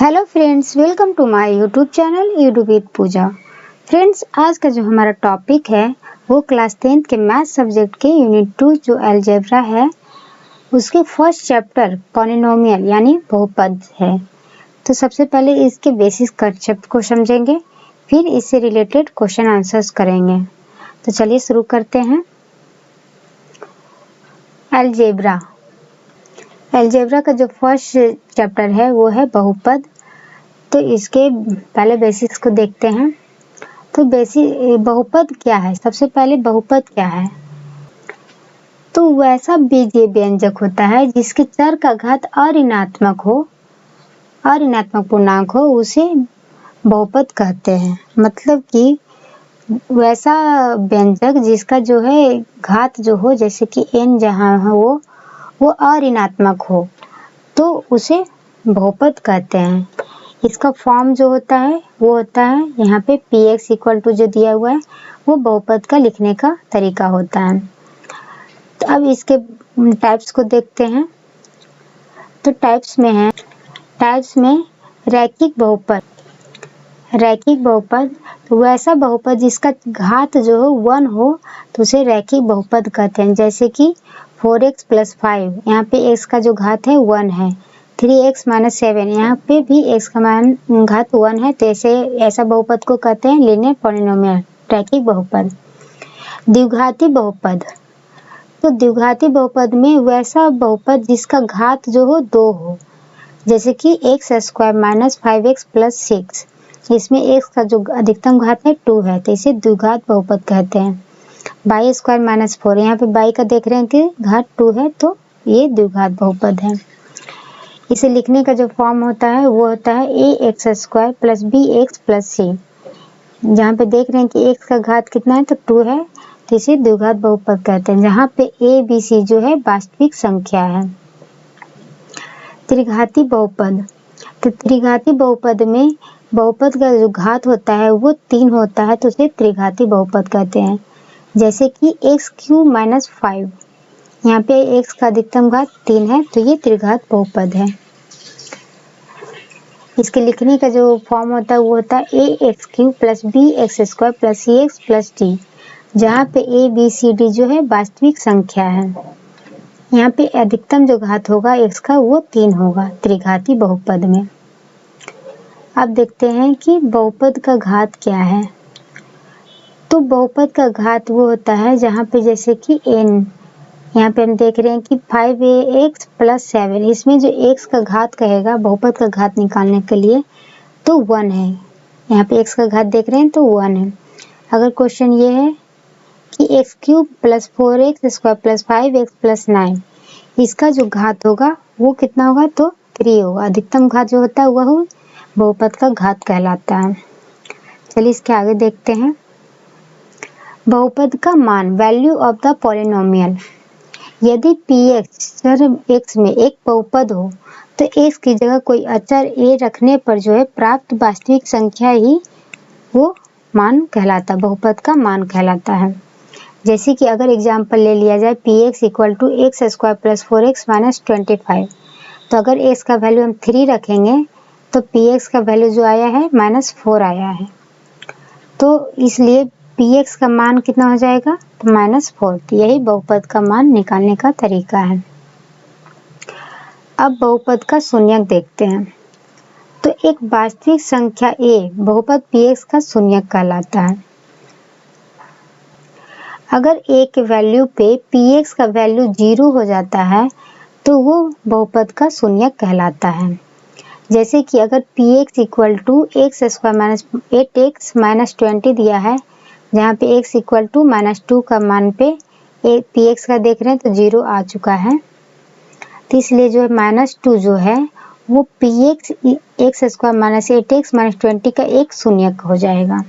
Hello friends, welcome to my YouTube channel YouTube with Pooja. Friends, आज का जो हमारा टॉपिक है वो क्लास 10th के मैथ सब्जेक्ट के यूनिट 2 जो अलजेब्रा है उसके फर्स्ट चैप्टर पॉलिनोमियल यानी बहुपद है। तो सबसे पहले इसके बेसिस कंसेप्ट को समझेंगे, फिर इससे रिलेटेड क्वेश्चन आंसर्स करेंगे। तो चलिए शुरू करते हैं। अलजेब्रा का जो फर्स्ट चैप्टर है वो है बहुपद। तो इसके पहले बेसिक्स को देखते हैं। तो बहुपद क्या है? सबसे पहले बहुपद क्या है? तो वैसा बीजीय व्यंजक होता है जिसके चर का घात अऋणात्मक पूर्णांक हो, उसे बहुपद कहते हैं। मतलब कि वैसा व्यंजक जिसका जो है घात जो हो, जैसे कि n जहाँ हो वो अऋणात्मक हो, तो उसे बहुपद कहते हैं। इसका फॉर्म जो होता है वो होता है यहाँ पे px इक्वल टू जो दिया हुआ है वो बहुपद का लिखने का तरीका होता है। तो अब इसके टाइप्स को देखते हैं। तो टाइप्स में रैखिक बहुपद तो वैसा बहुपद जिसका घात जो हो 1 हो तो उसे रैखिक बहुपद कहते हैं। जैसे कि 4x + 5, यहाँ पे x का जो घात है 1 है। 3x - 7, यहाँ पे भी x का मान घात 1 है, तो ऐसा बहुपद को कहते हैं लीनियर पॉलिनोमियल रैखिक बहुपद। द्विघाती बहुपद तो द्विघाती बहुपद में वैसा बहुपद जिसका घात जो हो 2 हो, जैसे कि x² - 5x + 6, इसमें x का जो अधिकतम घात है 2 है, तो इसे द्विघात बहुपद कहते हैं। y² - 4, यहाँ पे y का देख रहे हैं कि घात 2 है, तो ये द्विघात बहुपद है। इसे लिखने का जो फॉर्म होता है वो होता है ax² + bx + c। जहाँ पे देख रहे हैं कि x का घात कितना है तो 2 है, तो इसे द्विघात बहुपद कहते हैं, जहाँ पे a b c जो है वास्तविक संख्या है। त्रिघाती बहुपद तो त्रिघाती बहुपद में बहुपद का जो घात होता है वो 3 होता है, तो उसे त्रिघाती बहुपद कहते हैं। जैसे कि x³ - 5, यहाँ पे x का अधिकतम घात 3 है, तो ये त्रिघात बहुपद है। इसके लिखने का जो फॉर्म होता है वो होता है ax³ + bx² + cx + d, जहाँ पे a b c d जो है वास्तविक संख्या है। यहाँ पे अधिकतम जो घात होगा x का वो 3 होगा त्रिघाती बहुपद में। अब देखते हैं कि बहुपद का घात क्या है। तो बहुपद का घात वो होता है जहाँ पे जैसे कि n, यहाँ पे हम देख रहे हैं कि 5ax + 7, इसमें जो x का घात कहेगा बहुपद का घात निकालने के लिए तो 1 है। यहाँ पे x का घात देख रहे हैं तो 1 है। अगर क्वेश्चन ये है कि x³ + 4x² + 5x + 9, इसका जो घात होगा वो कितना होगा तो 3 होगा। अधिकतम घात जो होता है वह बहुपद का घात कहलाता है। चलिए इसके आगे देखते हैं। बहुपद का मान वैल्यू ऑफ द पॉलिनोमियल। यदि px चर x में एक बहुपद हो तो x की जगह कोई अचर a रखने पर जो है प्राप्त वास्तविक संख्या ही वो मान कहलाता है, बहुपद का मान कहलाता है। जैसे कि अगर एग्जाम्पल ले लिया जाए px equal to x² + 4x - 25, तो अगर x का वैल्यू हम 3 रखेंगे तो px का वैल्यू जो आया है -4 आया है, तो इसलिए px का मान कितना हो जाएगा तो -4। तो यही बहुपद का मान निकालने का तरीका है। अब बहुपद का शून्यक देखते हैं। तो एक वास्तविक संख्या a बहुपद px का शून्यक कहलाता है। अगर a के वैल्यू पे px का वैल्यू 0 हो जाता है तो वो बहुपद का शून्यक कहलाता है। जैसे कि अगर px equal to x² - 8x - 20 दिया है, जहाँ पे x इक्वल टू -2 का मान पे px का देख रहे हैं तो 0 आ चुका है, तो इसलिए जो है -2 जो है वो px x² - 8x - 20 का एक शून्यक हो जाएगा।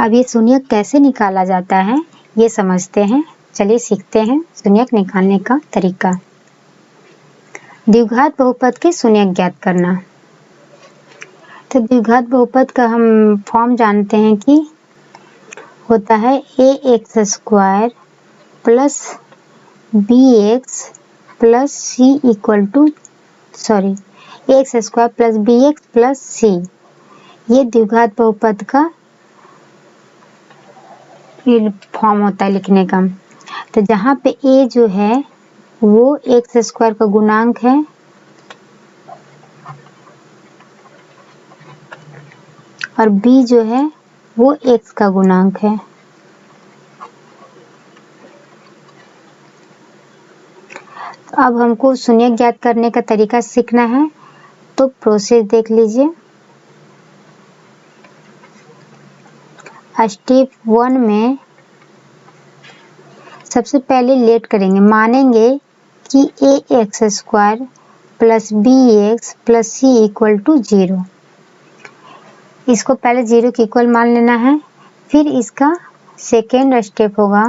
अब ये शून्यक कैसे निकाला जाता है ये समझते हैं। चलिए सीखते हैं शून्यक निकालने का तरीका। द्विघात बहुपद के शून्यक ज्ञात करना। तो द्विघात बहुपद का हम फॉर्म जानते हैं कि होता है ax² + bx + c equal to x square plus b x plus c, ये द्विघात बहुपद का फॉर्म होता है लिखने का। तो जहाँ पे ए जो है वो एक्स स्क्वायर का गुणांक है और बी जो है वो एक्स का गुणांक है। अब हमको शून्यक ज्ञात करने का तरीका सीखना है, तो प्रोसेस देख लीजिए। स्टेप 1 में सबसे पहले लेट करेंगे, मानेंगे कि a x square plus b x plus c equal to 0। इसको पहले 0 के इक्वल मान लेना है। फिर इसका सेकेंड स्टेप होगा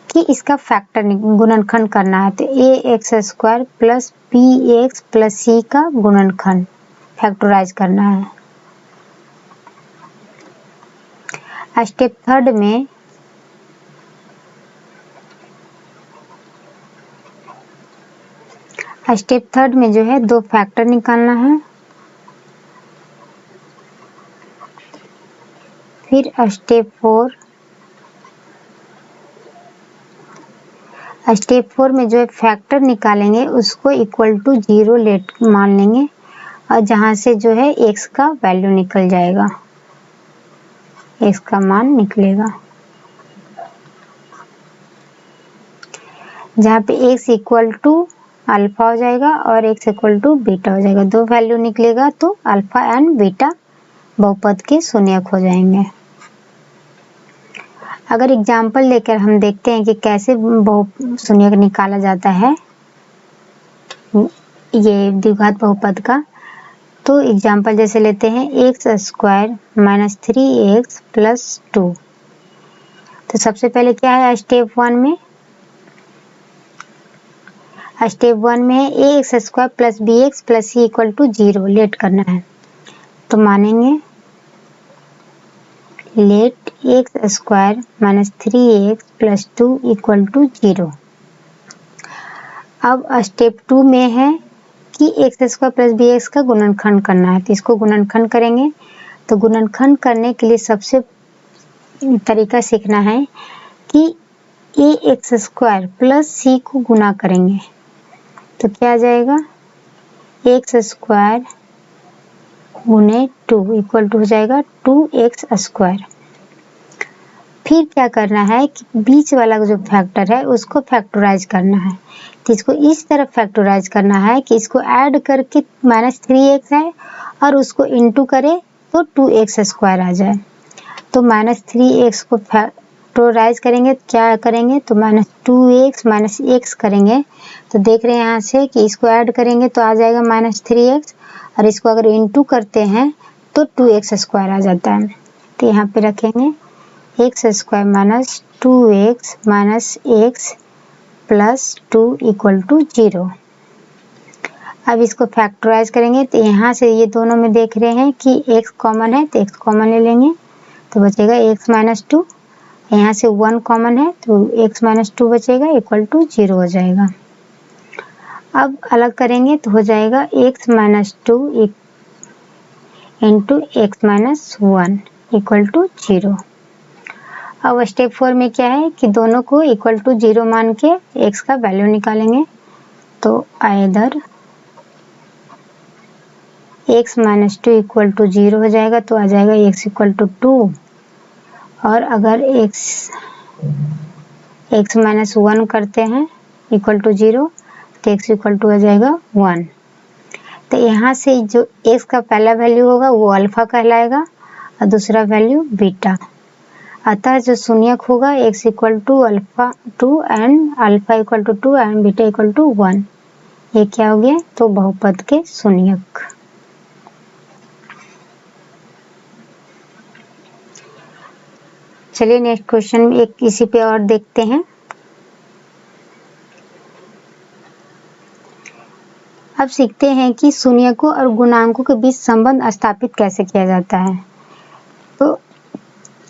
कि इसका फैक्टर गुणनखंड करना है। तो a x square plus b x plus c का गुणनखंड फैक्टराइज करना है। स्टेप थर्ड में जो है दो फैक्टर निकालना है। फिर स्टेप 4 में जो है फैक्टर निकालेंगे उसको इक्वल टू 0 लेट मान लेंगे और जहां से जो है x का वैल्यू निकल जाएगा, x का मान निकलेगा। जहाँ पे x इक्वल टू अल्फा हो जाएगा और x इक्वल टू बीटा हो जाएगा। दो वैल्यू निकलेगा तो अल्फा एंड बीटा बहुपद के शून्यक हो जाएंगे। अगर एग्जाम्पल लेकर हम देखते हैं कि कैसे शून्यक निकाला जाता है ये द्विघात बहुपद का, तो एग्जाम्पल जैसे लेते हैं x square minus 3x plus 2। तो सबसे पहले क्या है स्टेप 1 में है a x square plus b x plus c equal to 0 let करना है। तो मानेंगे let x square minus 3x plus 2 equal to 0। अब स्टेप 2 में है कि x square plus b x का गुणनखंड करना है। तो इसको गुणनखंड करेंगे। तो गुणनखंड करने के लिए सबसे तरीका सीखना है कि ए एक्स स्क्वायर प्लस सी को गुना करेंगे। तो क्या आ जाएगा एक्स स्क्वायर गुने 2 इक्वल टू हो जाएगा 2x स्क्वायर। फिर क्या करना है कि बीच वाला जो फैक्टर है उसको फैक्टराइज करना है। तो इसको इस तरह फैक्टराइज करना है कि इसको ऐड करके माइनस 3x है और उसको इनटू करे तो 2x स्क्वायर आ जाए। तो माइनस 3x को फैक्टराइज करेंगे, क्या करेंगे तो माइनस 2x माइनस x करेंगे। तो देख रहे हैं यहाँ से कि इसको ऐड करेंगे तो आ जाएगा माइनस 3x और इसको अगर इनटू करते हैं तो 2x स्क्वायर आ जाता है। तो यहाँ पे रखेंगे X square minus 2x minus x plus 2 equal to 0। अब इसको फैक्टराइज करेंगे तो यहाँ से ये दोनों में देख रहे हैं कि x कॉमन है तो x कॉमन ले लेंगे तो बचेगा x माइनस 2। यहाँ से 1 कॉमन है तो x माइनस 2 बचेगा इक्वल टू 0 हो जाएगा। अब अलग करेंगे तो हो जाएगा x minus 2 into X minus 1 equal to 0। अब स्टेप 4 में क्या है कि दोनों को इक्वल टू 0 मान के x का वैल्यू निकालेंगे। तो either x minus 2 equal to 0 हो जाएगा तो आ जाएगा x इक्वल टू 2 और अगर x माइनस 1 करते हैं इक्वल टू 0 तो x इक्वल टू हो जाएगा 1। तो यहाँ से जो x का पहला वैल्यू होगा वो अल्फा कहलाएगा और दूसरा वैल्यू बीटा। अतः जो शून्यक होगा x equal to alpha 2 and alpha equal to 2 and beta equal to 1। ये क्या हो गया तो बहुपद के शून्यक। चलिए नेक्स्ट क्वेश्चन एक इसी पे और देखते हैं। अब सीखते हैं कि शून्यकों और गुणांकों के बीच संबंध स्थापित कैसे किया जाता है। तो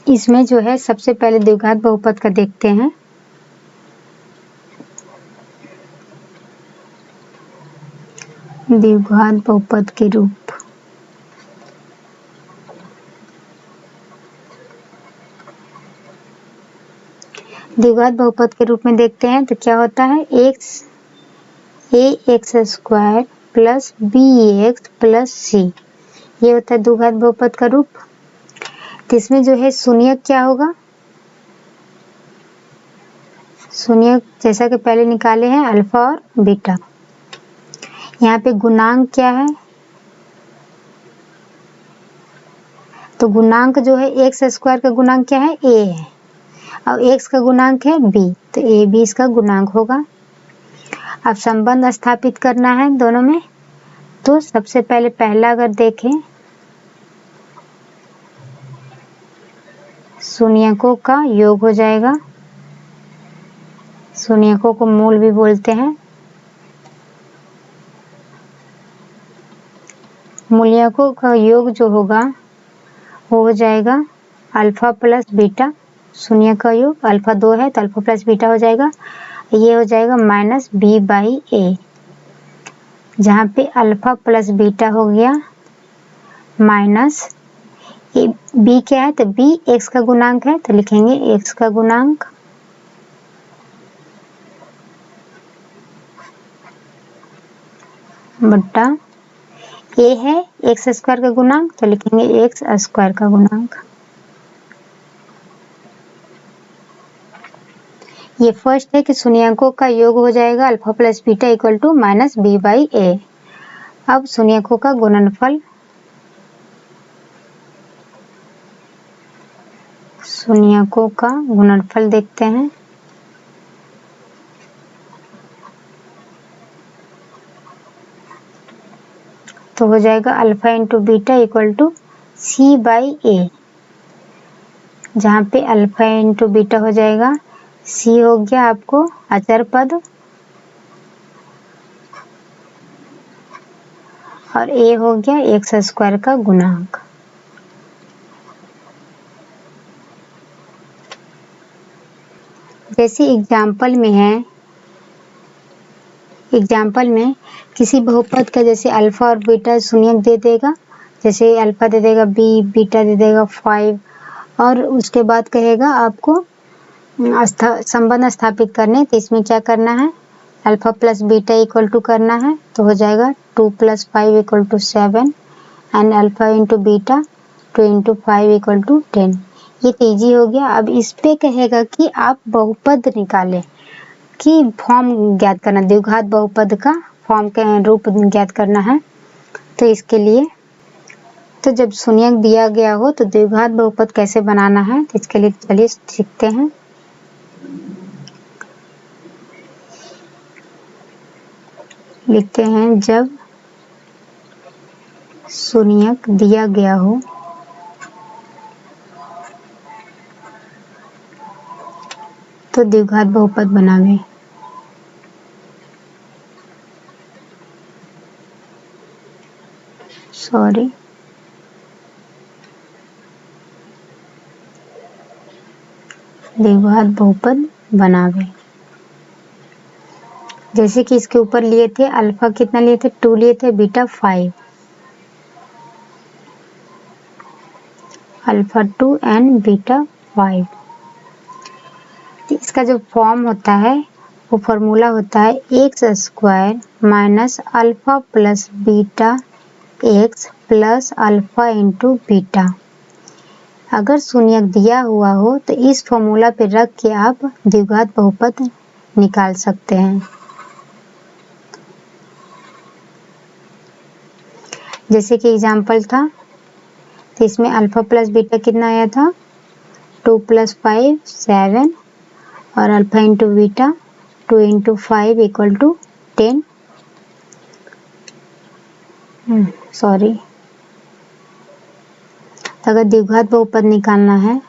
इसमें जो है सबसे पहले द्विघात बहुपद का देखते हैं। द्विघात बहुपद के रूप। द्विघात बहुपद के रूप में देखते हैं तो क्या होता है, ax square plus bx plus c, ये होता है द्विघात बहुपद का रूप। तो इसमें जो है शून्यक क्या होगा, शून्यक जैसा कि पहले निकाले हैं अल्फा और बीटा। यहाँ पे गुणांक क्या है, तो गुणांक जो है एक्स स्क्वायर का गुणांक क्या है, a है, और x का गुणांक है b, तो a भी इसका गुणांक होगा। अब संबंध स्थापित करना है दोनों में, तो सबसे पहले पहला अगर देखें, शून्यकों का योग हो जाएगा, शून्यकों को मूल भी बोलते हैं, मूल्यकों का योग जो होगा वो हो जाएगा अल्फा प्लस बीटा, शून्य का योग अल्फा 2 है तो अल्फा प्लस बीटा हो जाएगा, ये हो जाएगा माइनस बी बाई ए, जहाँ पे अल्फा प्लस बीटा हो गया माइनस बी क्या है, तो बी एक्स का गुणांक है तो लिखेंगे एक्स का गुणांक बट्टा ए है एक्स स्क्वायर का गुणांक तो लिखेंगे एक्स स्क्वायर का गुणांक। ये फर्स्ट है कि शून्यकों का योग हो जाएगा alpha plus beta equal to minus B by a. अब शून्यकों का गुणनफल, शून्यकों का गुणनफल देखते हैं, तो हो जाएगा alpha into beta equal to c by a, जहाँ पे अल्फा इंटू बीटा हो जाएगा, सी हो गया आपको अचर पद और ए हो गया एक्स स्क्वायर का गुणांक। जैसे एग्जाम्पल में है, एग्जाम्पल में किसी बहुपद का जैसे अल्फा और बीटा शून्यक दे देगा, जैसे अल्फा दे देगा बी, बीटा दे देगा 5, और उसके बाद कहेगा आपको संबंध स्थापित करने, तो इसमें क्या करना है, alpha plus beta equal to करना है, तो हो जाएगा 2 + 5 equal to 7 and alpha into beta 2 × 5 equal to 10। ये तो ईजी हो गया। अब इस पे कहेगा कि आप बहुपद निकालें, कि फॉर्म ज्ञात करना, द्विघात बहुपद का फॉर्म का रूप ज्ञात करना है। तो इसके लिए तो जब शून्यक दिया गया हो तो द्विघात बहुपद कैसे बनाना है, तो इसके लिए चलिए सीखते हैं। लिखते हैं जब शून्यक दिया गया हो तो द्विघात बहुपद बनावे। द्विघात बहुपद बनावे। जैसे कि इसके ऊपर लिए थे अल्फा कितना लिए थे, 2 लिए थे, बीटा 5, अल्फा 2 एंड बीटा 5। इसका जो फॉर्म होता है वो फॉर्मूला होता है x square minus alpha plus beta x plus alpha into beta. अगर शून्यक दिया हुआ हो तो इस फॉर्मूला पे रख के आप द्विघात बहुपद निकाल सकते हैं। जैसे कि एग्जाम्पल था, तो इसमें अल्फा प्लस बीटा कितना आया था, 2 + 5 7 और alpha into beta 2 × 5 equal to 10। अगर द्विघात बहुपद निकालना है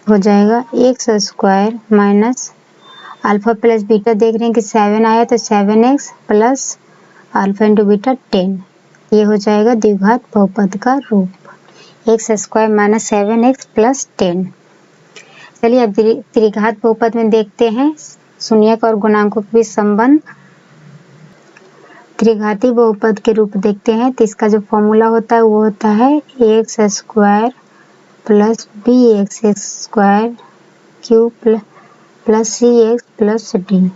हो जाएगा X square minus alpha plus beta, देख रहे हैं कि 7 आया तो 7x plus alpha into beta 10। ये हो जाएगा द्विघात बहुपद का रूप, x square minus 7x plus 10। चलिए अब त्रिघात बहुपद में देखते हैं शून्यक और गुणांकों के बीच संबंध। त्रिघाती बहुपद के रूप देखते हैं तो इसका जो फॉर्मूला होता है वो होता है x square plus b x square cube plus c x plus d.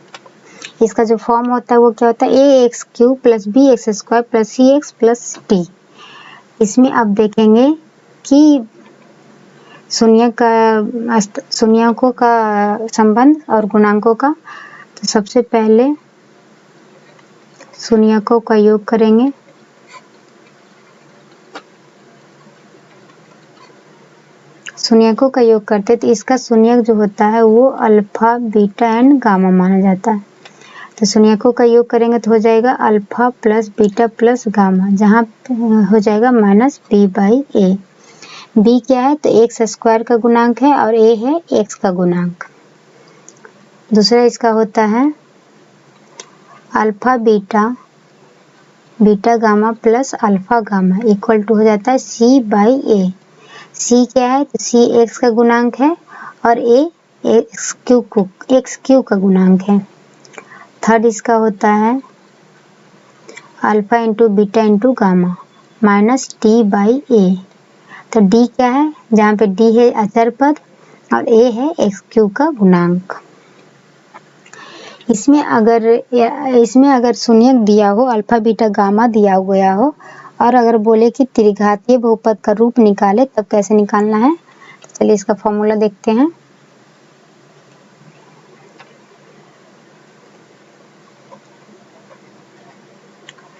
इसका जो फॉर्म होता है वो क्या होता है a x cube plus b x square plus c x plus d. इसमें अब देखेंगे कि शून्यकों का संबंध और गुणांकों का। तो सबसे पहले शून्यकों का योग करेंगे। शून्यकों का योग करते तो इसका शून्यक जो होता है वो अल्फा बीटा एंड गामा माना जाता है। तो शून्यकों का योग करेंगे तो हो जाएगा alpha plus beta plus gamma, जहाँ हो जाएगा minus B by A. B क्या है तो एक्स स्क्वायर का गुणांक है और ए है एक्स का गुणांक। दूसरा इसका होता है alpha beta beta gamma plus alpha gamma equal to हो जाता है सी बाई ए। सी क्या है तो सी एक्स का गुणांक है और ए एक्स क्यू का गुणांक है। थर्ड इसका होता है alpha into beta into gamma minus d by a. तो डी क्या है, जहाँ पे डी है अचर पद और ए है एक्स क्यू का गुणांक। इसमें अगर शून्यक दिया हो, अल्फा बीटा गामा दिया गया हो और अगर बोले कि त्रिघातीय बहुपद का रूप निकाले तब कैसे निकालना है। चलिए इसका फॉर्मूला देखते हैं।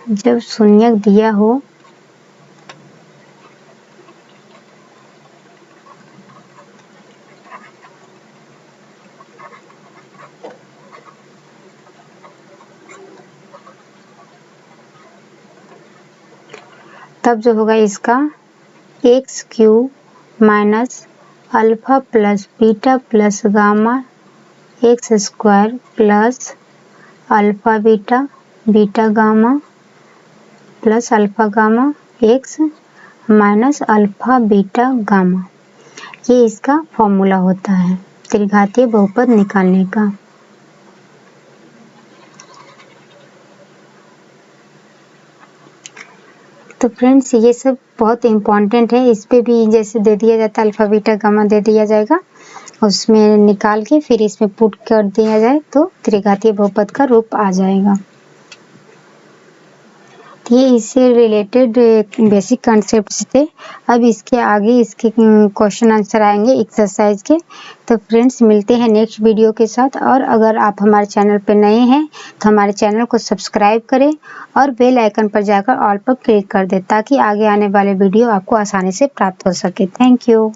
जब शून्यक दिया हो तब जो होगा इसका x Q minus alpha plus beta plus gamma x square plus alpha beta beta gamma plus alpha gamma x minus alpha beta gamma. ये इसका फॉर्मूला होता है त्रिघातीय बहुपद निकालने का। तो फ्रेंड्स ये सब बहुत इम्पॉर्टेंट है। इस पे भी जैसे दे दिया जाता है अल्फा बीटा गामा दे दिया जाएगा, उसमें निकाल के फिर इसमें पुट कर दिया जाए तो त्रिघातीय बहुपद का रूप आ जाएगा। ये इससे रिलेटेड बेसिक कॉन्सेप्ट्स थे। अब इसके आगे इसके क्वेश्चन आंसर आएंगे एक्सरसाइज के। तो फ्रेंड्स मिलते हैं नेक्स्ट वीडियो के साथ। और अगर आप हमारे चैनल पर नए हैं तो हमारे चैनल को सब्सक्राइब करें और बेल आइकन पर जाकर ऑल पर क्लिक कर दें ताकि आगे आने वाले वीडियो आपको आसानी से प्राप्त हो सके। Thank you.